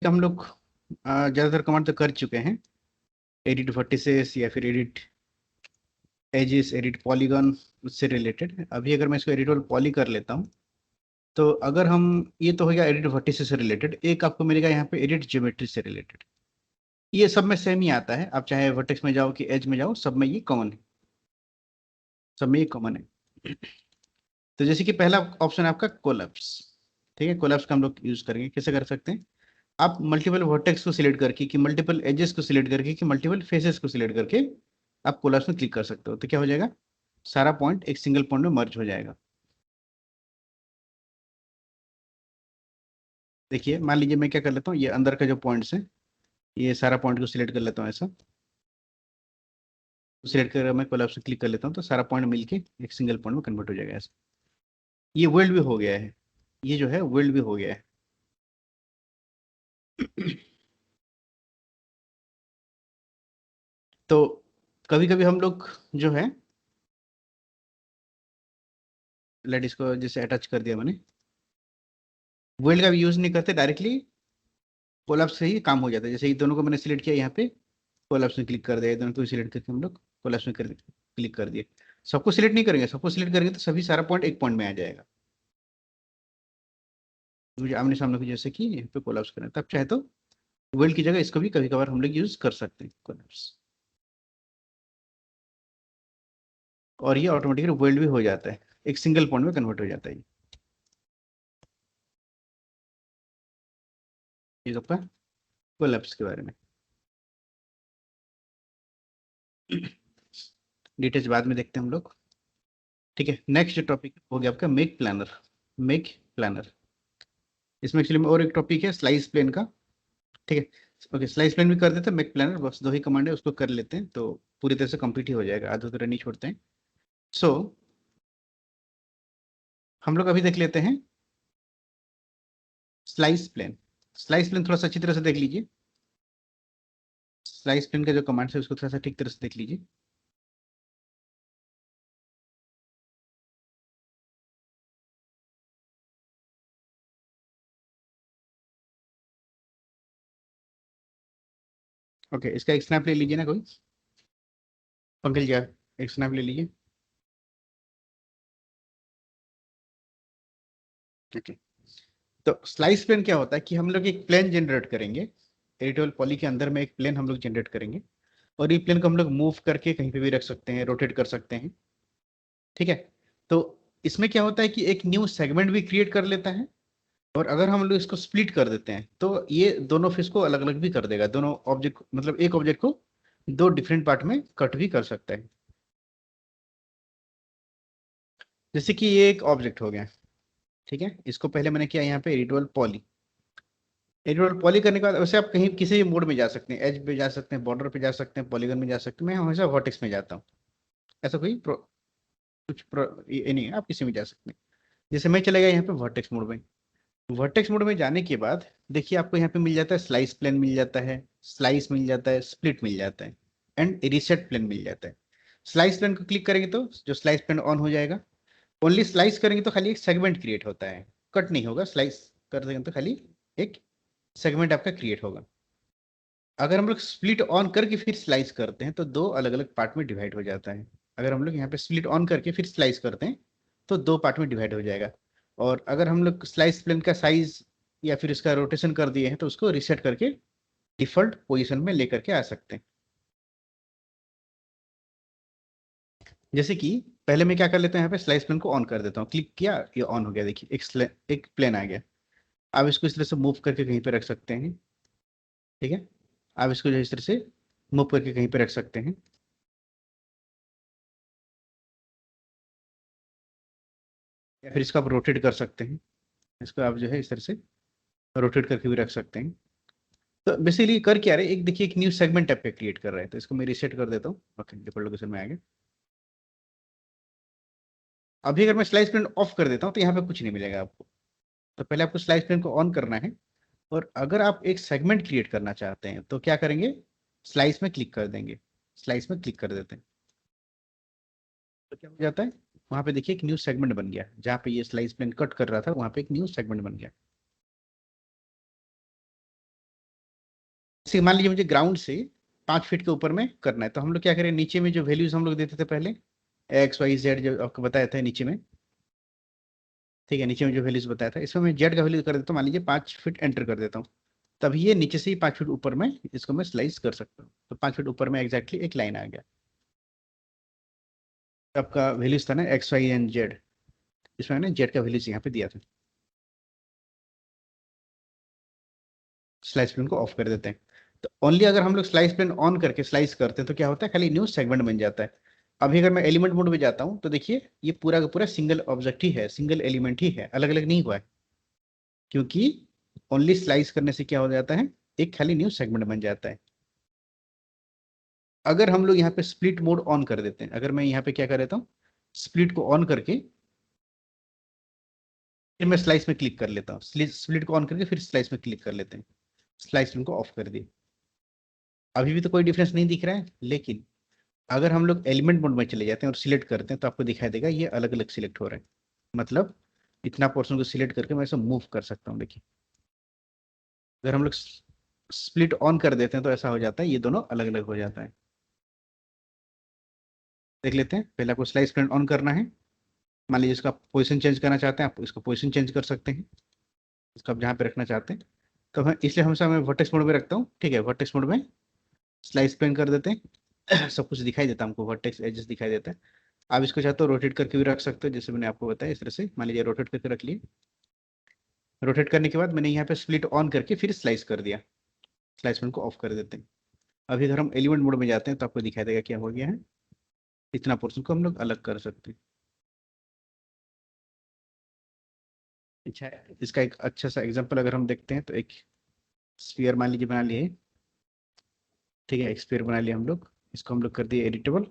हम लोग ज़्यादातर कमांड तो कर चुके हैं, एडिट वर्टिसेस या फिर एडिट एजिस, एडिट पॉलीगन, उससे रिलेटेड। अभी अगर मैं इसको एडिट पॉली कर लेता हूँ, तो अगर हम, ये तो हो गया एडिट वर्टिसेस से रिलेटेड। एक आपको मिलेगा यहाँ पे एडिट ज्योमेट्री से रिलेटेड। ये सब में सेम ही आता है, आप चाहे वर्टेक्स में जाओ कि एज में जाओ, सब में ये कॉमन है, सब में ये कॉमन है। तो जैसे कि पहला ऑप्शन है आपका कोलैप्स। ठीक है, कोलैप्स का हम लोग यूज करेंगे। कैसे कर सकते हैं? आप मल्टीपल वर्टेक्स को सिलेक्ट करके, कि मल्टीपल एजेस को सिलेक्ट करके, कि मल्टीपल फेसेस को सिलेक्ट करके आप कोलैप्स में क्लिक कर सकते हो। तो क्या हो जाएगा, सारा पॉइंट एक सिंगल पॉइंट में मर्ज हो जाएगा। देखिए, मान लीजिए मैं क्या कर लेता हूँ, ये अंदर का जो पॉइंट्स है, ये सारा पॉइंट को सिलेक्ट कर लेता हूँ ऐसा। सिलेक्ट कर मैं कोलैप्स में क्लिक कर लेता हूँ, तो सारा पॉइंट मिलके एक सिंगल पॉइंट में कन्वर्ट हो जाएगा ऐसा। ये वर्ल्ड भी हो गया है, ये जो है वर्ल्ड भी हो गया है। तो कभी कभी हम लोग जो है, लेट इसको जैसे अटैच कर दिया मैंने, वर्ल्ड का भी यूज नहीं करते, डायरेक्टली कोलैप्स से ही काम हो जाता है। जैसे ये दोनों को मैंने सिलेक्ट किया, यहाँ पे कोलैप्स में क्लिक कर दिया, ये दोनों को सिलेक्ट करके हम लोग कोलैप्स में कर क्लिक कर दिए। सबको सिलेक्ट नहीं करेंगे, सबको सिलेक्ट करेंगे तो सभी सारा पॉइंट एक पॉइंट में आ जाएगा। मुझे आमने सामने को जैसे कि यहाँ पे कोलैप्स करें, तब चाहे तो वर्ल्ड की जगह इसको भी कभी कभार हम लोग यूज कर सकते हैं, कोलैप्स। और ये ऑटोमेटिकली वर्ल्ड भी हो जाता है, एक सिंगल पॉइंट में कन्वर्ट हो जाता है ये आपका कोलैप्स के बारे में। डिटेल्स बाद में देखते हैं हम लोग। ठीक है, नेक्स्ट जो टॉपिक हो गया आपका मेक प्लानर। मेक प्लानर, इसमें एक्चुअली में और एक टॉपिक है स्लाइस प्लेन का। ठीक है, ओके, स्लाइस प्लेन भी कर देते हैं, मेक प्लानर बस दो ही कमांड है, उसको कर लेते हैं तो पूरी तरह से कंप्लीट ही हो जाएगा, आधा तरह नहीं छोड़ते हैं। सो हम लोग अभी देख लेते हैं स्लाइस प्लेन। स्लाइस प्लेन थोड़ा सा अच्छी तरह से देख लीजिए। स्लाइस प्लेन का जो कमांड है उसको थोड़ा सा ठीक तरह से देख लीजिए। ओके, इसका एक स्नैप ले लीजिए ना कोई, पंकज जी, एक स्नैप ले लीजिए। ओके, तो स्लाइस प्लेन क्या होता है कि हम लोग एक प्लेन जनरेट करेंगे, एडिटेबल पॉली के अंदर में एक प्लेन हम लोग जनरेट करेंगे, और ये प्लेन को हम लोग मूव करके कहीं पे भी रख सकते हैं, रोटेट कर सकते हैं। ठीक है, तो इसमें क्या होता है कि एक न्यू सेगमेंट भी क्रिएट कर लेता है, और अगर हम लोग इसको स्प्लिट कर देते हैं तो ये दोनों फेस को अलग अलग भी कर देगा, दोनों ऑब्जेक्ट, मतलब एक ऑब्जेक्ट को दो डिफरेंट पार्ट में कट भी कर सकता है। जैसे कि ये एक ऑब्जेक्ट हो गया। ठीक है, इसको पहले मैंने किया यहाँ पे एडिटबल पॉली। एडिटबल पॉली करने के बाद वैसे आप कहीं किसी भी मोड में जा सकते हैं, एज पे जा सकते हैं, बॉर्डर पे जा सकते हैं, पॉलीगन में जा सकते हैं। मैं हमेशा वर्टेक्स में जाता हूँ, ऐसा कोई ये नहीं है, आप किसी में जा सकते हैं। जैसे मैं चले गया यहाँ पे वर्टेक्स मोड में। वर्टेक्स मोड में जाने के बाद देखिए आपको यहाँ पे मिल जाता है स्लाइस प्लेन मिल जाता है, स्लाइस मिल जाता है, स्प्लिट मिल जाता है, एंड रिसेट प्लेन मिल जाता है। स्लाइस प्लेन को क्लिक करेंगे तो जो स्लाइस प्लेन ऑन हो जाएगा। ओनली स्लाइस करेंगे तो खाली एक सेगमेंट क्रिएट होता है, कट नहीं होगा। स्लाइस कर देंगे तो खाली एक सेगमेंट आपका क्रिएट होगा। अगर हम लोग स्प्लिट ऑन करके फिर स्लाइस करते हैं तो दो अलग अलग पार्ट में डिवाइड हो जाता है। अगर हम लोग यहाँ पे स्प्लिट ऑन करके फिर स्लाइस करते हैं तो दो पार्ट में डिवाइड हो जाएगा। और अगर हम लोग स्लाइस प्लेन का साइज या फिर इसका रोटेशन कर दिए हैं तो उसको रिसेट करके डिफॉल्ट पोजीशन में लेकर के आ सकते हैं। जैसे कि पहले मैं क्या कर लेता हूँ, यहाँ पे स्लाइस प्लेन को ऑन कर देता हूँ, क्लिक किया, ये ऑन हो गया। देखिए एक प्लेन आ गया। आप इसको इस तरह से मूव करके कहीं पे रख सकते हैं। ठीक है, आप इसको जो इस तरह से मूव करके कहीं पे रख सकते हैं, या फिर इसको आप रोटेट कर सकते हैं। इसको आप जो है इस तरह से रोटेट करके भी रख सकते हैं। तो बेसिकली कर क्या रहे, एक देखिए एक न्यू सेगमेंट टाइप का क्रिएट कर रहे हैं, तो इसको मैं रिसेट कर देता हूँ। ओके, डिफॉल्ट लोकेशन में आ गया। अभी अगर मैं स्लाइस प्लेन ऑफ कर देता हूँ तो यहाँ पे कुछ नहीं मिलेगा आपको। तो पहले आपको स्लाइस प्लेन को ऑन करना है, और अगर आप एक सेगमेंट क्रिएट करना चाहते हैं तो क्या करेंगे, स्लाइस में क्लिक कर देंगे। स्लाइस में क्लिक कर देते हैं तो क्या हो जाता है, वहां पे देखिए एक न्यू सेगमेंट बन गया, जहाँ पे ये स्लाइस प्लेन कट कर रहा था वहां पे एक न्यू सेगमेंट बन गया। जैसे मान लीजिए मुझे ग्राउंड से 5 फीट के ऊपर में करना है, तो हम लोग क्या करें, नीचे में जो वैल्यूज हम लोग देते थे पहले, एक्स वाई जेड जो आपको बताया था नीचे में, ठीक है, नीचे में जो वैल्यूज बताया था, इसमें मैं जेड का वैल्यू कर देता हूँ, मान लीजिए 5 फीट एंटर कर देता हूँ, तभी ये नीचे से ही 5 फीट ऊपर में इसको मैं स्लाइस कर सकता हूँ, तो 5 फीट ऊपर में एग्जैक्टली एक लाइन आ गया। तो आपका वैल्यूज था ना एक्स वाई एंड जेड, इसमें मैंने जेड का वैल्यूज यहाँ पे दिया था। स्लाइस प्लेन को ऑफ कर देते हैं। तो ओनली अगर हम लोग स्लाइस प्लेन ऑन करके स्लाइस करते हैं तो क्या होता है, खाली न्यू सेगमेंट बन जाता है। अभी अगर मैं एलिमेंट मोड में जाता हूँ तो देखिए ये पूरा का पूरा सिंगल ऑब्जेक्ट ही है, सिंगल एलिमेंट ही है, अलग अलग नहीं हुआ है, क्योंकि ओनली स्लाइस करने से क्या हो जाता है, एक खाली न्यू सेगमेंट बन जाता है। अगर हम लोग यहाँ पे स्प्लिट मोड ऑन कर देते हैं, अगर मैं यहाँ पे क्या कर देता हूँ, स्प्लिट को ऑन करके फिर मैं स्लाइस में क्लिक कर लेता हूँ, स्प्लिट को ऑन करके फिर स्लाइस में क्लिक कर लेते हैं, स्लाइस को ऑफ कर दिए, अभी भी तो कोई डिफरेंस नहीं दिख रहा है। लेकिन अगर हम लोग एलिमेंट मोड में चले जाते हैं और सिलेक्ट करते हैं तो आपको दिखाई देगा ये अलग अलग सिलेक्ट हो रहे हैं, मतलब इतना पोर्शन को सिलेक्ट करके मैं इसे मूव कर सकता हूँ। देखिए अगर हम लोग स्प्लिट ऑन कर देते हैं तो ऐसा हो जाता है, ये दोनों अलग अलग हो जाता है। देख लेते हैं, पहले आपको स्लाइस प्लेन ऑन करना है, मान लीजिए इसका पोजीशन चेंज करना चाहते हैं, आप इसको पोजीशन चेंज कर सकते हैं, इसको आप जहाँ पे रखना चाहते हैं। तो हम इसलिए हमेशा मैं वर्टेक्स मोड में रखता हूँ, ठीक है, वर्टेक्स मोड में स्लाइस प्लेन कर देते हैं सब कुछ दिखाई देता है हमको, वर्टेक्स एजेस दिखाई देता है। आप इसको चाहते हो रोटेट करके भी रख सकते हो, जैसे मैंने आपको बताया इस तरह से, मान लीजिए रोटेट करके रख लिए। रोटेट करने के बाद मैंने यहाँ पे स्प्लिट ऑन करके फिर स्लाइस कर दिया, स्लाइस को ऑफ कर देते हैं। अभी अगर हम एलिमेंट मोड में जाते हैं तो आपको दिखाई देगा क्या हो गया है, इतना पोर्शन को हम लोग अलग कर सकते हैं। अच्छा है, इसका एक अच्छा सा एग्जांपल अगर हम देखते हैं तो एक स्फीयर मान लीजिए बना लिए, ठीक है, एक स्फीयर बना लिया हम लोग, इसको हम लोग कर दिए editable,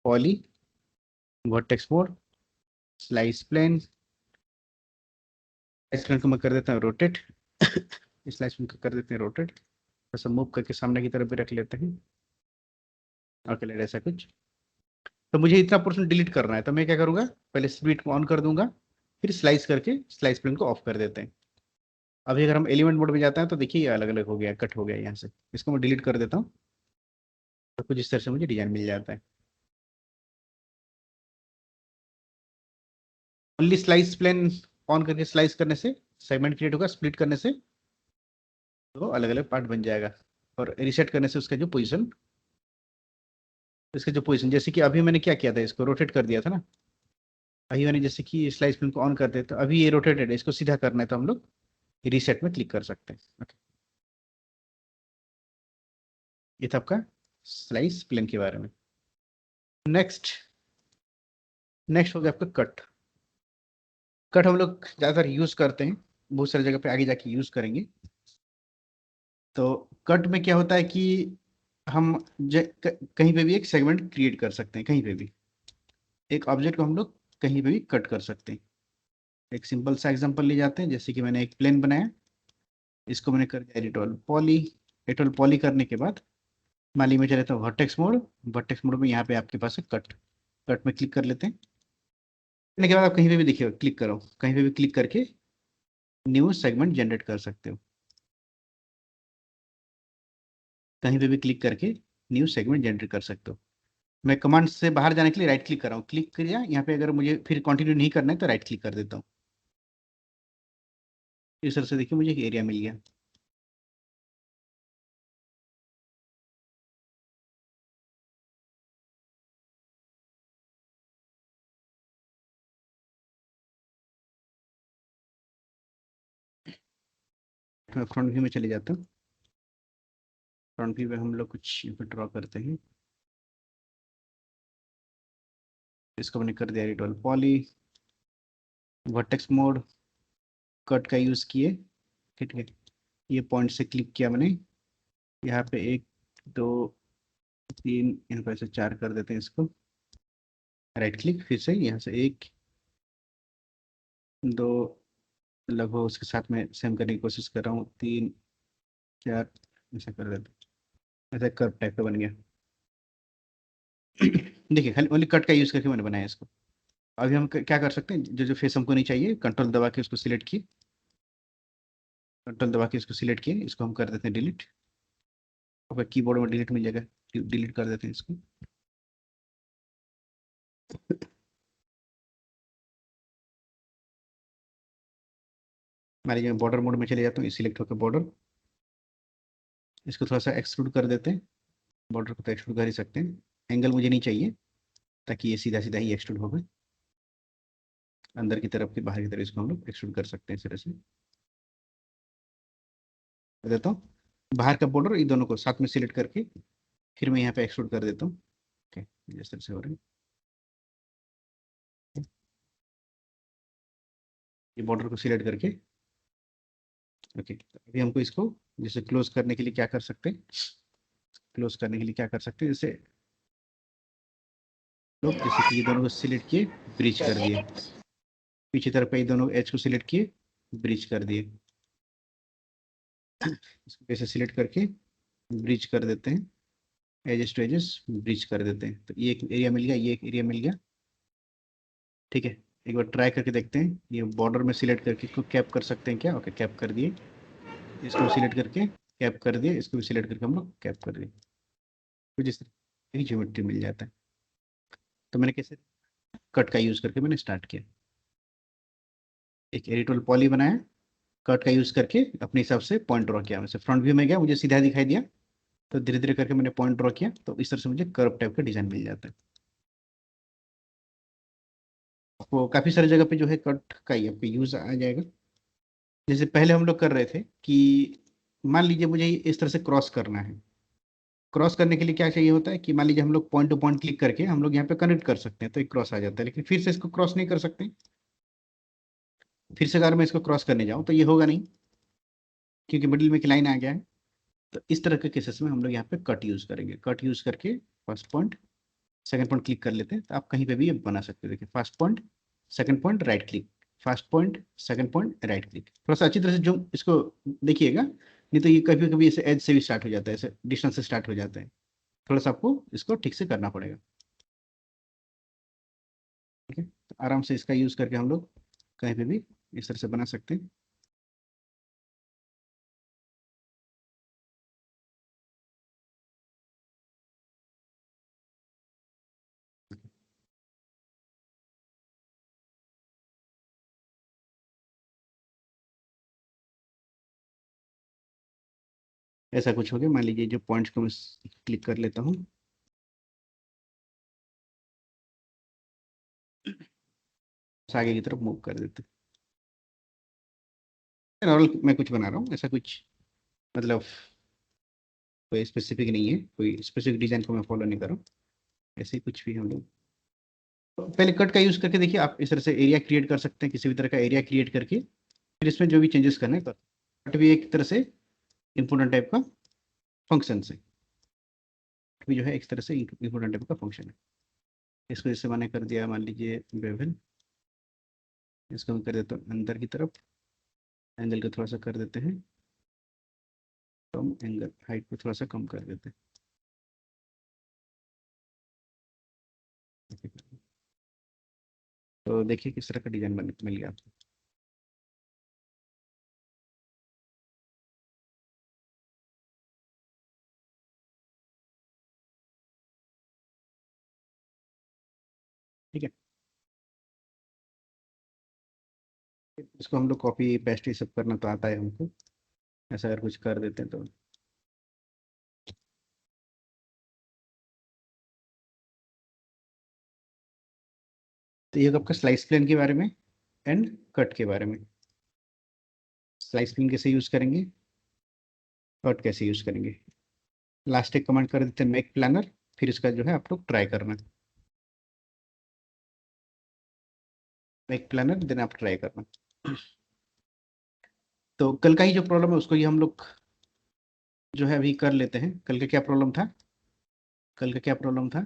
poly, vertex mode, slice plane, slice plane को मैं कर देता हूँ रोटेट स्लाइस प्लेन को कर देते हैं रोटेट, बस मूव करके सामने की तरफ भी रख लेते हैं, ओके लेट ऐसा कुछ। तो मुझे इतना पोर्शन डिलीट करना है तो मैं क्या करूंगा, पहले स्प्लिट को ऑन कर दूंगा, फिर स्लाइस करके स्लाइस प्लेन को ऑफ कर देते हैं। अभी अगर हम एलिमेंट मोड में जाते हैं तो देखिए ये अलग अलग हो गया, कट हो गया यहाँ से, इसको मैं डिलीट कर देता हूँ, तो कुछ इस तरह से मुझे डिजाइन मिल जाता है। ओनली स्लाइस प्लेन ऑन करके स्लाइस करने से सेगमेंट क्रिएट होगा, स्प्लिट करने से तो अलग अलग पार्ट बन जाएगा, और रिसेट करने से उसका जो पोजीशन, इसका जो पोजीशन, जैसे कि अभी मैंने क्या किया था, इसको रोटेट कर दिया था ना, अभी मैंने जैसे कि स्लाइस प्लेन को ऑन कर दिया तो अभी ये रोटेटेड है, इसको सीधा करना है तो हम लोग रिसेट में क्लिक कर सकते हैं। ओके, ये था आपका स्लाइस प्लेन के बारे में। नेक्स्ट, नेक्स्ट हो गया आपका कट। कट हम लोग ज़्यादातर यूज़ करते हैं, बहुत सारी जगह पे आगे जाके यूज़ करेंगे। तो कट में क्या होता है कि हम कहीं पे भी एक सेगमेंट क्रिएट कर सकते हैं, कहीं पे भी एक ऑब्जेक्ट को हम लोग कहीं पे भी कट कर सकते हैं। एक सिंपल सा एग्जांपल ले जाते हैं, जैसे कि मैंने एक प्लेन बनाया, इसको मैंने कर दिया एडिटोल पॉली, एडिटोल पॉली करने के बाद मान लीजिए मैं चले तो वर्टेक्स मोड, वर्टेक्स मोड में यहाँ पे आपके पास है कट, कट में क्लिक कर लेते हैं। करने के बाद आप कहीं पे भी देखिए क्लिक करो, कहीं पे भी क्लिक करके न्यू सेगमेंट जनरेट कर सकते हो, कहीं पे भी क्लिक करके न्यू सेगमेंट जनरेट कर सकते हो। मैं कमांड से बाहर जाने के लिए राइट क्लिक कर रहा हूँ, क्लिक किया यहाँ पे, अगर मुझे फिर कंटिन्यू नहीं करना है तो राइट क्लिक कर देता हूँ। इस तरह से देखिए मुझे एक एरिया मिल गया। मैं फ्रंट व्यू में चले जाता हूँ, फ्रंट व्यू में हम लोग कुछ ड्रॉ करते हैं, इसको मैंने कर दिया रिटोल पॉली, वर्टेक्स मोड, कट का यूज़ किए, ठीक है, ये पॉइंट से क्लिक किया मैंने, यहाँ पे एक, दो, तीन, यहाँ पे से चार कर देते हैं इसको, राइट क्लिक, फिर से यहाँ से एक, दो, लगभग उसके साथ में सेम करने की कोशिश कर रहा हूँ, तीन, चार, ऐसा कर देते हैं, ऐसा कर्व टाइप का बन गया देखिए खाली ओनली कट का यूज़ करके मैंने बनाया इसको। अभी हम क्या कर सकते हैं, जो जो फेस हमको नहीं चाहिए, कंट्रोल दबा के उसको सिलेक्ट किए, कंट्रोल दबा के इसको सिलेक्ट किए, इसको हम कर देते हैं डिलीट। आपका कीबोर्ड में डिलीट मिल जाएगा, डिलीट कर देते हैं इसको। मान लीजिए बॉर्डर मोड में चले जाता हूँ, सिलेक्ट होकर बॉर्डर, इसको थोड़ा सा एक्सट्रूड कर देते हैं। बॉर्डर को तो एक्सट्रूड कर ही सकते हैं, एंगल मुझे नहीं चाहिए, ताकि ये सीधा सीधा ही एक्सट्रूड होगा। अंदर की तरफ के बाहर की तरफ इसको हम लोग एक्सट्रूड कर सकते हैं इस तरह से। कर देता हूँ बाहर का बॉर्डर, इन दोनों को साथ में सिलेक्ट करके फिर मैं यहाँ पे एक्सट्रूड कर देता हूँ। ओके, इस तरह से हो रहा है। ये बॉर्डर को सिलेक्ट करके, ओके, अभी हमको इसको जैसे क्लोज करने के लिए क्या कर सकते हैं, क्लोज करने के लिए क्या कर सकते हैं, जैसे लोग जैसे कि ये दोनों को सिलेक्ट किए, ब्रिज कर दिए, पीछे तरफ पे ये दोनों एज को सिलेक्ट किए, ब्रिज कर दिए, इसको कैसे सिलेक्ट करके ब्रिज कर देते हैं, एजेस टू एजेस ब्रिज कर देते हैं, तो ये एक एरिया मिल गया, ये एक एरिया मिल गया। ठीक है, एक बार ट्राई करके देखते हैं, ये बॉर्डर में सिलेक्ट करके इसको कैप कर सकते हैं क्या? ओके, कैप कर दिए, इसको सिलेक्ट करके कैप कर दिए, इसको भी सिलेक्ट करके हम लोग कैप कर दिए, तो जिस तरह एक ज्योमेट्री मिल जाता है। तो मैंने कैसे कट का यूज़ करके मैंने स्टार्ट किया, एक एडिटोल पॉली बनाया, कट का यूज़ करके अपने हिसाब से पॉइंट ड्रॉ किया, वैसे फ्रंट व्यू में गया, मुझे सीधा दिखाई दिया, तो धीरे धीरे करके मैंने पॉइंट ड्रॉ किया, तो इस तरह से मुझे कर्व टाइप का डिजाइन मिल जाता है। आपको काफ़ी सारी जगह पे जो है कट का ही आपको यूज़ आ जाएगा। जैसे पहले हम लोग कर रहे थे कि मान लीजिए मुझे इस तरह से क्रॉस करना है, क्रॉस करने के लिए क्या चाहिए होता है कि मान लीजिए हम लोग पॉइंट टू पॉइंट क्लिक करके हम लोग यहाँ पे कनेक्ट कर सकते हैं, तो एक क्रॉस आ जाता है, लेकिन फिर से इसको क्रॉस नहीं कर सकते। फिर से अगर मैं इसको क्रॉस करने जाऊँ तो ये होगा नहीं, क्योंकि मिडिल में एक लाइन आ गया है। तो इस तरह के केसेस में हम लोग यहाँ पे कट यूज़ करेंगे, कट यूज़ करके first point second point click कर लेते हैं, तो आप कहीं पे भी ये बना सकते हो। देखिए, first point second point right click, first point second point right click, थोड़ा सा अच्छी तरह से जो इसको देखिएगा, नहीं तो ये कभी कभी ऐसे एज से भी स्टार्ट हो जाता है, ऐसे डिस्टेंस से स्टार्ट हो जाता है, थोड़ा सा आपको इसको ठीक से करना पड़ेगा। ठीक है, तो आराम से इसका यूज़ करके हम लोग कहीं पे भी इस तरह से बना सकते हैं। ऐसा कुछ हो गया, मान लीजिए जो पॉइंट्स को मैं क्लिक कर लेता हूँ, आगे की तरफ मूव कर देते हैं। नॉर्मल मैं कुछ बना रहा हूँ, ऐसा कुछ मतलब कोई स्पेसिफिक नहीं है, कोई स्पेसिफिक डिजाइन को मैं फॉलो नहीं कर रहा हूँ, ऐसे ही कुछ भी हम लोग। तो पहले कट का यूज करके देखिए, आप इस तरह से एरिया क्रिएट कर सकते हैं, किसी भी तरह का एरिया क्रिएट करके फिर इसमें जो भी चेंजेस करने हैं कर। कट भी एक तरह से इंपोर्टेंट टाइप का फंक्शन है, भी जो है एक तरह से इंपोर्टेंट टाइप का फंक्शन है। इसको जैसे मैंने कर दिया, मान लीजिए बेवल, इसको मैं कर देता हूँ अंदर की तरफ, एंगल को थोड़ा सा कर देते हैं कम, एंगल हाइट को थोड़ा सा कम कर देते हैं। तो देखिए किस तरह का डिजाइन बन मिल गया आपको। ठीक है, इसको हम लोग कॉपी पेस्ट ये सब करना तो आता है हमको, ऐसा अगर कुछ कर देते हैं तो। तो ये आपका स्लाइस प्लेन के बारे में एंड कट के बारे में। स्लाइस प्लेन कैसे यूज करेंगे, कट कैसे यूज करेंगे, लास्ट एक कमेंट कर देते हैं मेक प्लानर, फिर इसका जो है आप लोग ट्राई करना, मेक प्लानर देन आप ट्राई करना। तो कल का ही जो प्रॉब्लम है उसको ही हम लोग जो है अभी कर लेते हैं। कल का क्या प्रॉब्लम था, कल का क्या प्रॉब्लम था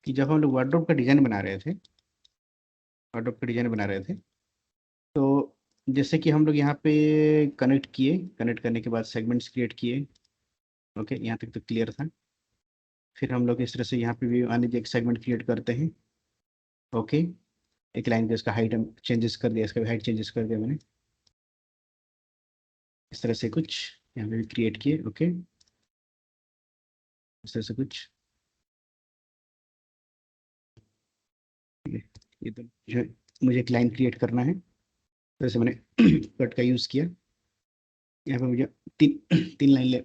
कि जब हम लोग वार्डरोब का डिजाइन बना रहे थे, वार्डरोब का डिजाइन बना रहे थे, तो जैसे कि हम लोग यहाँ पे कनेक्ट किए, कनेक्ट करने के बाद सेगमेंट्स क्रिएट किए। ओके, यहाँ तक तो क्लियर था। फिर हम लोग इस तरह से यहाँ पे भी मान लीजिए एक सेगमेंट क्रिएट करते हैं। ओके, एक लाइन का इसका हाइट चेंजेस कर दिया, इसका भी हाइट चेंजेस कर दिया मैंने, इस तरह से कुछ यहाँ पे भी क्रिएट किए। ओके, इस तरह से कुछ, ये तो जो मुझे एक लाइन क्रिएट करना है, तो जैसे मैंने कट का यूज़ किया, यहाँ पे मुझे तीन तीन लाइन ले,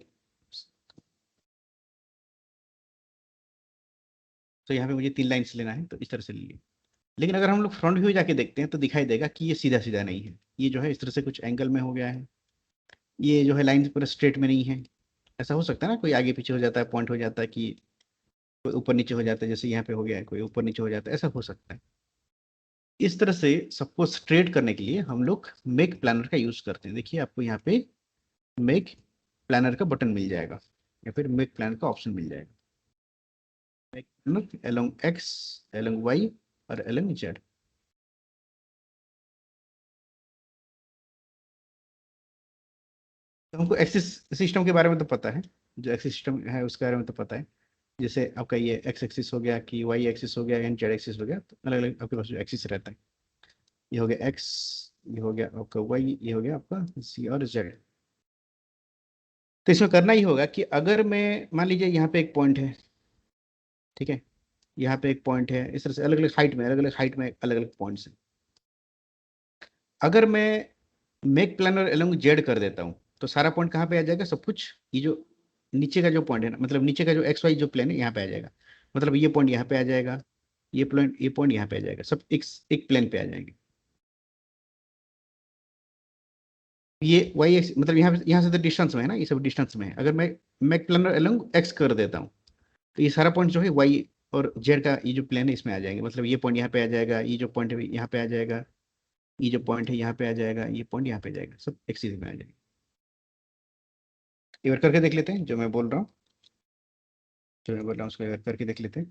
तो यहाँ पे मुझे तीन लाइन्स लेना है, तो इस तरह से ले लिया। लेकिन अगर हम लोग फ्रंट व्यू जाके देखते हैं तो दिखाई देगा कि ये सीधा सीधा नहीं है, ये जो है इस तरह से कुछ एंगल में हो गया है, ये जो है लाइन पूरा स्ट्रेट में नहीं है। ऐसा हो सकता है ना, कोई आगे पीछे हो जाता है, पॉइंट हो जाता है, कि कोई ऊपर नीचे हो जाता है, जैसे यहाँ पे हो गया है, कोई ऊपर नीचे हो जाता है, ऐसा हो सकता है। इस तरह से सबको स्ट्रेट करने के लिए हम लोग मेक प्लानर का यूज करते हैं। देखिए आपको यहाँ पे मेक प्लानर का बटन मिल जाएगा, या फिर मेक प्लानर का ऑप्शन मिल जाएगा, make planar along X, along Y और अलोंग जेड। तो हमको एक्सिस सिस्टम के बारे में तो पता है, जो एक्सिस सिस्टम है उसके बारे में तो पता है। जैसे आपका ये एक्स एक्सिस हो गया, कि वाई एक्सिस हो गया, या जेड एक्सिस हो गया, तो अलग अलग आपके पास जो एक्सिस रहता है, ये हो गया एक्स, ये हो गया आपका वाई, ये हो गया आपका सी और जेड। तो इसमें करना ही होगा कि अगर मैं मान लीजिए यहाँ पे एक पॉइंट है, ठीक है, यहाँ पे एक पॉइंट है, इस तरह से अलग अलग हाइट में, अलग अलग हाइट में अलग अलग पॉइंट्स हैं। अगर मैं मेक प्लानर अलोंग जेड कर देता हूँ, तो सारा पॉइंट कहाँ पे आ जाएगा, सब कुछ ये जो नीचे का जो पॉइंट है ना, मतलब नीचे का जो एक्स वाई जो प्लेन है यहाँ पे आ जाएगा, मतलब ये पॉइंट यहाँ पे आ जाएगा, ये पॉइंट यहाँ पे आ जाएगा, सब एक प्लेन पे आ जाएंगे। ये वाई एक्स मतलब यहाँ से तो डिस्टेंस में है ना, ये सब डिस्टेंस में है। अगर मैं मेक प्लानर अलोंग एक्स कर देता हूँ, तो ये सारा पॉइंट जो है वाई और जेड का ये जो प्लेन है इसमें आ जाएंगे, मतलब ये पॉइंट यहाँ पे आ जाएगा, ये जो पॉइंट है यहाँ पे आ जाएगा, ये जो पॉइंट है यहाँ पे आ जाएगा, ये पॉइंट यहाँ पे आ जाएगा, सब एक सीधे में आ जाएगा। एक बार करके देख लेते हैं जो मैं बोल रहा हूँ, जो मैं बोल रहा हूँ उसको एक बार करके देख लेते हैं।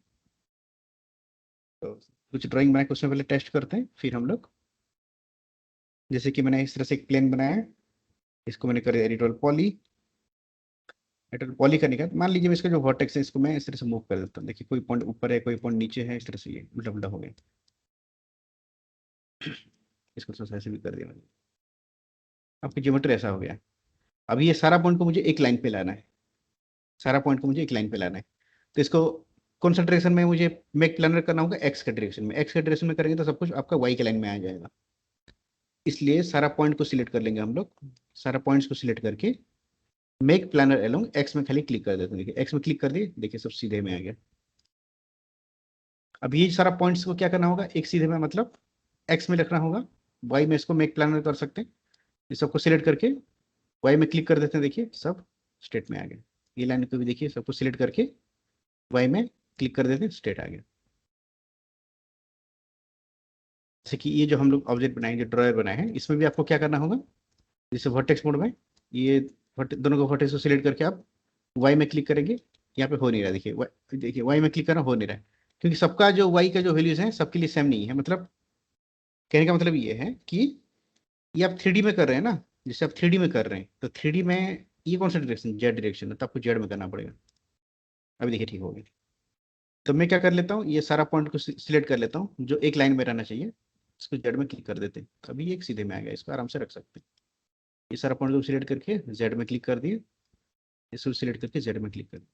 तो कुछ ड्राइंग बना के उसमें पहले टेस्ट करते हैं, फिर हम लोग, जैसे कि मैंने इस तरह से एक प्लेन बनाया है, इसको मैंने कर दिया एडिटोरियल पॉली। एडिटोरियल पॉली करने के बाद मान लीजिए मैं इसका जो वर्टेक्स है इसको मैं इस तरह से मूव कर देता हूँ। देखिए कोई पॉइंट ऊपर है, कोई पॉइंट नीचे है, इस तरह से ये उल्टा उल्टा हो गया। इसको थोड़ा सा ऐसे भी कर दिया मैंने, आपकी ज्योमेट्री ऐसा हो गया। अब ये सारा पॉइंट को मुझे एक लाइन पे लाना है, सारा पॉइंट को मुझे एक लाइन पे लाना है। तो इसको कौन सा डायरेक्शन में मुझे मेक प्लानर करना होगा, एक्स के डायरेक्शन में। एक्स के डायरेक्शन में करेंगे तो सब कुछ आपका वाई के लाइन में आ जाएगा। इसलिए सारा पॉइंट को सिलेक्ट कर लेंगे हम लोग, सारा पॉइंट्स को सिलेक्ट करके मेक प्लानर अलोंग एक्स में खाली क्लिक कर देते हैं। देखिए एक्स में क्लिक कर दिए, देखिए सब सीधे में आ गया। अब ये सारा पॉइंट्स को क्या करना होगा, एक सीधे में मतलब एक्स में रखना होगा, वाई में इसको मेक प्लानर कर सकते हैं। इस सबको सिलेक्ट करके वाई में क्लिक कर देते हैं, देखिए सब स्ट्रेट में आ गया। ये लाइन को भी देखिए, सबको सिलेक्ट करके वाई में क्लिक कर देते हैं, स्ट्रेट आ गया। जैसे कि ये जो हम लोग ऑब्जेक्ट बनाएंगे, ड्रॉयर बनाए हैं, इसमें भी आपको क्या करना होगा, जैसे वर्टेक्स मोड में ये दोनों को वर्टेक्स को सिलेक्ट करके आप वाई में क्लिक करेंगे, यहाँ पे हो नहीं रहा, देखिए देखिए वाई में क्लिक करना हो नहीं रहा है, क्योंकि सबका जो वाई का जो वैल्यूज है सबके लिए सेम नहीं है। मतलब कहने का मतलब ये है कि ये आप थ्री डी में कर रहे हैं ना, जैसे आप थ्री डी में कर रहे हैं, तो थ्री डी में ये कौन सा डायरेक्शन, जेड डायरेक्शन है, तो आपको जेड में करना पड़ेगा। अभी देखिए ठीक हो गया। तो मैं क्या कर लेता हूँ, ये सारा पॉइंट को सिलेक्ट कर लेता हूँ जो एक लाइन में रहना चाहिए, इसको जेड में क्लिक कर देते हैं, अभी ये एक सीधे में आ गया, इसको आराम से रख सकते हैं। ये सारा पॉइंट को सिलेक्ट करके जेड में क्लिक कर दिए, इसको सिलेक्ट करके जेड में क्लिक कर दिए,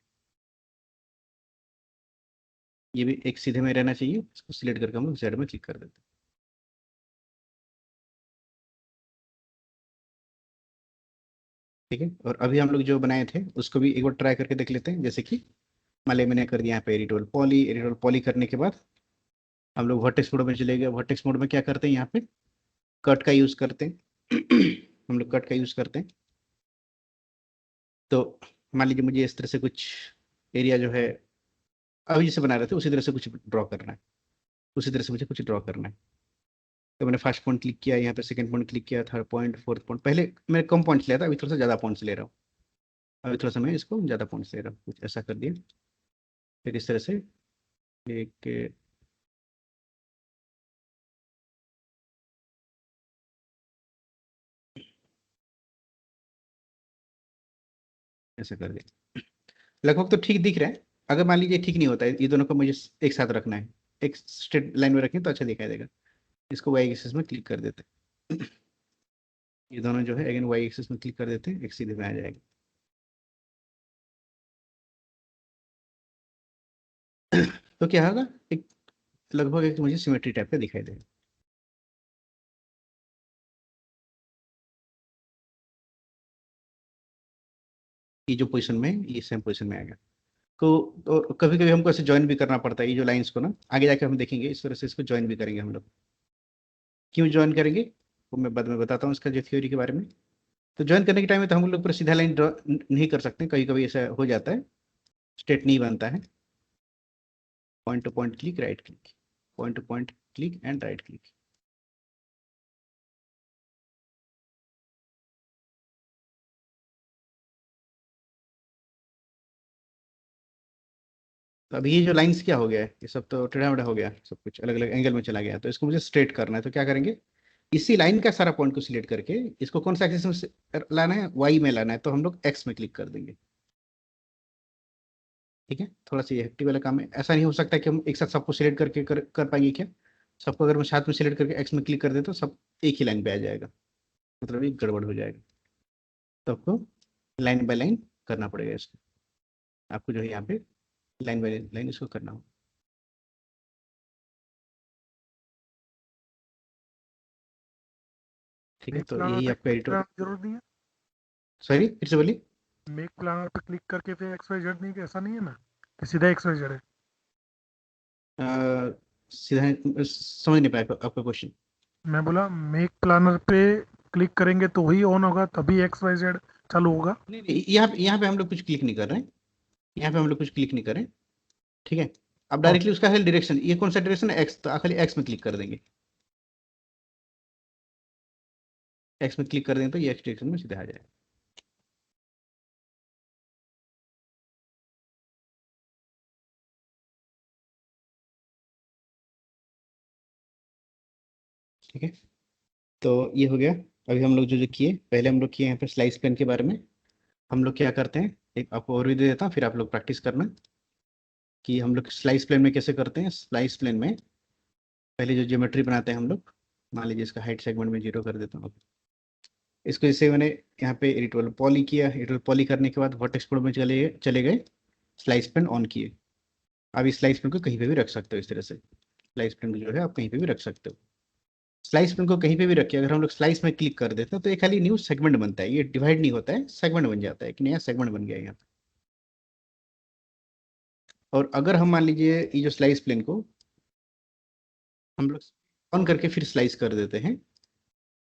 ये भी एक सीधे में रहना चाहिए, इसको सिलेक्ट करके हम लोग जेड में क्लिक कर देते हैं। ठीक है, और अभी हम लोग जो बनाए थे उसको भी एक बार ट्राई करके देख लेते हैं। जैसे कि मान लिया मैंने कर दिया यहाँ पे एडिटोरियल पॉली, एडिटोरियल पॉली करने के बाद हम लोग वर्टेक्स मोड में चले गए। वर्टेक्स मोड में क्या करते हैं, यहाँ पे कट का यूज करते हैं हम लोग कट का यूज करते हैं। तो मान लीजिए मुझे इस तरह से कुछ एरिया जो है अभी जैसे बना रहे थे उसी तरह से कुछ ड्रॉ करना है, उसी तरह से मुझे कुछ ड्रॉ करना है। तो मैंने फर्स्ट पॉइंट क्लिक किया, यहाँ पे सेकंड पॉइंट क्लिक किया, थर्ड पॉइंट, फोर्थ पॉइंट, पहले मैंने कम पॉइंट्स लिया था, अभी थोड़ा सा ज़्यादा पॉइंट्स ले रहा हूँ। अभी थोड़ा सा मैं इसको ज़्यादा पॉइंट्स ले रहा हूँ, कुछ ऐसा कर दिया। फिर इस तरह से एक ऐसा कर दिया, लगभग तो ठीक दिख रहा है। अगर मान लीजिए ठीक नहीं होता है, ये दोनों को मुझे एक साथ रखना है, एक स्ट्रेट लाइन में रखें तो अच्छा दिखाई देगा। इसको वाई एक्सिस में क्लिक कर देते हैं ये दोनों जो है अगेन वाई एक्सिस में क्लिक कर देते हैं, एक सीधे में आ जाएगा। तो क्या होगा, एक लगभग एक मुझे सिमेट्री टाइप का दिखाई देगा। ये जो पोजीशन में है, ये सेम पोजीशन में आएगा। तो कभी कभी हमको ऐसे ज्वाइन भी करना पड़ता है ये जो लाइंस को ना, आगे जाके हम देखेंगे इस तरह से इसको ज्वाइन भी करेंगे हम लोग। क्यों ज्वाइन करेंगे वो मैं बाद में बताता हूँ इसका जो थ्योरी के बारे में। तो ज्वाइन करने के टाइम में तो हम लोग पूरा सीधा लाइन ड्रॉ नहीं कर सकते, कभी कभी ऐसा हो जाता है, स्ट्रेट नहीं बनता है। Point two point click, right click, point two point click and right click. तो अभी ये जो लाइंस क्या हो गया है, ये सब तो टेढ़ा मेढ़ा हो गया, सब कुछ अलग अलग एंगल में चला गया, तो इसको मुझे स्ट्रेट करना है। तो क्या करेंगे, इसी लाइन का सारा पॉइंट को सिलेक्ट करके इसको कौन सा एक्सिस में लाना है, वाई में लाना है, तो हम लोग एक्स में क्लिक कर देंगे। ठीक है, थोड़ा सा ये हेक्टिक वाला काम है, ऐसा नहीं हो सकता कि हम एक साथ सबको सिलेक्ट करके कर पाएंगे क्या। सबको अगर मैं साथ में सिलेक्ट करके एक्स में क्लिक कर दे तो सब एक ही लाइन पे आ जाएगा, मतलब ये गड़बड़ हो जाएगा। तो आपको लाइन बाय लाइन करना पड़ेगा इसको, आपको जो है यहाँ पे लाइन बाय लाइन इसको करना हो। ठीक है, मेक तो प्लानर यही पे आपका क्लिक एडिटर। करना जरूर नहीं है। सॉरी फिर से बोलिए। मेक प्लानर पे क्लिक करके फिर एक्स वाई जेड नहीं, कि ऐसा नहीं है ना कि सीधा एक्स वाई जेड है। अ, सीधा समझ नहीं पाया आपका क्वेश्चन। मैं बोला मेक प्लानर पे क्लिक करेंगे तो वही ऑन होगा, तभी एक्स वाई जेड चालू होगा। नहीं नहीं, यहाँ पे हम लोग कुछ क्लिक नहीं कर रहे हैं, यहाँ पे हम लोग कुछ क्लिक नहीं कर रहे हैं। ठीक है, अब ओके। डायरेक्टली उसका है डायरेक्शन, ये कौन सा डायरेक्शन है, एक्स, तो खाली एक्स में क्लिक कर देंगे। एक्स में क्लिक कर देंगे तो ये एक्स डायरेक्शन में सीधा आ जाएगा। ठीक है, तो ये हो गया। अभी हम लोग जो जो किए, पहले हम लोग किए यहाँ पे स्लाइस प्लेन के बारे में। हम लोग क्या करते हैं, एक आपको ओवरव्यू दे देता हूँ, फिर आप लोग प्रैक्टिस करना कि हम लोग स्लाइस प्लेन में कैसे करते हैं। स्लाइस प्लेन में पहले जो ज्योमेट्री बनाते हैं हम लोग, मान लीजिए इसका हाइट सेगमेंट में 0 कर देता हूँ। इसको जैसे मैंने यहाँ पे एडिटोरियल पॉली किया, एडिटोरियल पॉली करने के बाद वर्टेक्स मोड में चले चले गए, स्लाइस प्लेन ऑन किए। अब इस स्लाइस प्लेन को कहीं पे भी रख सकते हो इस तरह से, स्लाइस प्लेन को जो है आप कहीं पे भी रख सकते हो। स्लाइस प्लेन को कहीं पे भी रखिए, अगर हम लोग स्लाइस में क्लिक कर देते हैं तो ये खाली न्यू सेगमेंट बनता है, ये डिवाइड नहीं होता है, सेगमेंट बन जाता है कि नया सेगमेंट बन गया यहाँ पे। और अगर हम मान लीजिए ये जो स्लाइस प्लेन को हम लोग ऑन करके फिर स्लाइस कर देते हैं,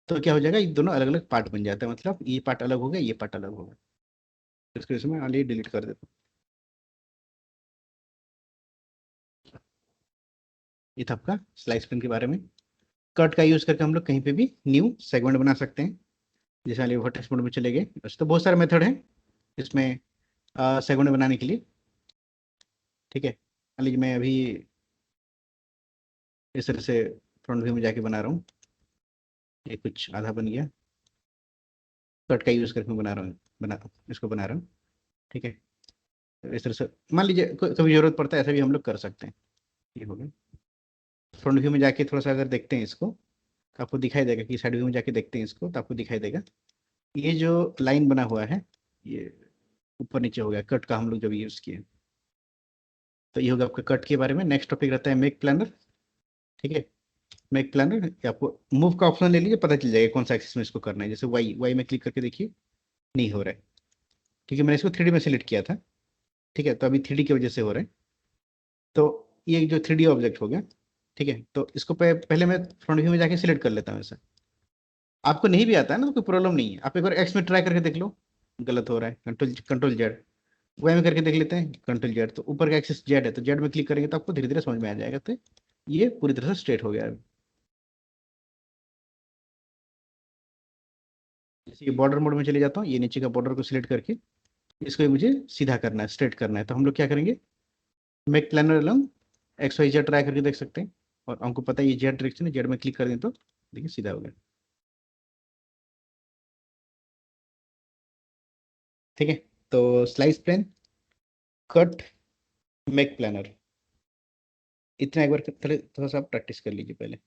तो क्या हो जाएगा, ये दोनों अलग अलग पार्ट बन जाता है, मतलब ये पार्ट अलग हो गया, ये पार्ट अलग होगा। इसको इसमें ऑलरेडी डिलीट कर देता हूँ। ये था आपका स्लाइस प्लेन के बारे में। कट का यूज करके हम लोग कहीं पे भी न्यू सेगमेंट बना सकते हैं। जैसे मान लीजिए वर्टेक्स मोड में चले गए, वैसे तो बहुत सारे मेथड हैं इसमें सेगमेंट बनाने के लिए। ठीक है, मान लीजिए मैं अभी इस तरह से फ्रंट व्यू में जाके बना रहा हूँ, ये कुछ आधा बन गया। कट का यूज करके मैं बना रहा हूँ, इसको बना रहा हूँ। ठीक है, तो इस तरह से मान लीजिए कभी जरूरत पड़ता है, ऐसा भी हम लोग कर सकते हैं। ये हो गया। फ्रंट व्यू में जाके थोड़ा सा अगर देखते हैं इसको, तो आपको दिखाई देगा कि साइड व्यू में जाके देखते हैं इसको, तो आपको दिखाई देगा ये जो लाइन बना हुआ है, ये ऊपर नीचे हो गया, कट का हम लोग जब यूज किए। तो ये होगा आपका कट के बारे में। नेक्स्ट टॉपिक रहता है मेक प्लानर। ठीक है, मेक प्लानर आपको मूव का ऑप्शन ले लीजिए, पता चल जाएगा कौन सा एक्सिस में इसको करना है। जैसे वाई, वाई में क्लिक करके देखिए, नहीं हो रहा है क्योंकि मैंने इसको 3D में सिलेक्ट किया था। ठीक है, तो अभी 3D की वजह से हो रहा है। तो ये जो 3D ऑब्जेक्ट हो गया। ठीक है, तो इसको पहले मैं फ्रंट व्यू में जाके सिलेक्ट कर लेता हूँ ऐसा। आपको नहीं भी आता है ना तो कोई प्रॉब्लम नहीं है, आप एक बार एक्स में ट्राई करके देख लो, गलत हो रहा है, कंट्रोल कंट्रोल जेड। वाई में करके देख लेते हैं, कंट्रोल जेड, तो ऊपर का एक्सिस जेड है, तो जेड में क्लिक करेंगे तो आपको धीरे धीरे समझ में आ जाएगा। तो ये पूरी तरह से स्ट्रेट हो गया है। जैसे ये बॉर्डर मोड में चले जाता हूँ, ये नीचे का बॉर्डर को सिलेक्ट करके इसको भी मुझे सीधा करना है, स्ट्रेट करना है, तो हम लोग क्या करेंगे, make planar along X Y Z try करके देख सकते हैं। और हमको पता है ये जेड डायरेक्शन है, जेड में क्लिक कर दें तो देखिए सीधा हो गया। ठीक है, तो slice plane, cut, make planar, इतना एक बार थोड़ा सा आप प्रैक्टिस कर लीजिए पहले।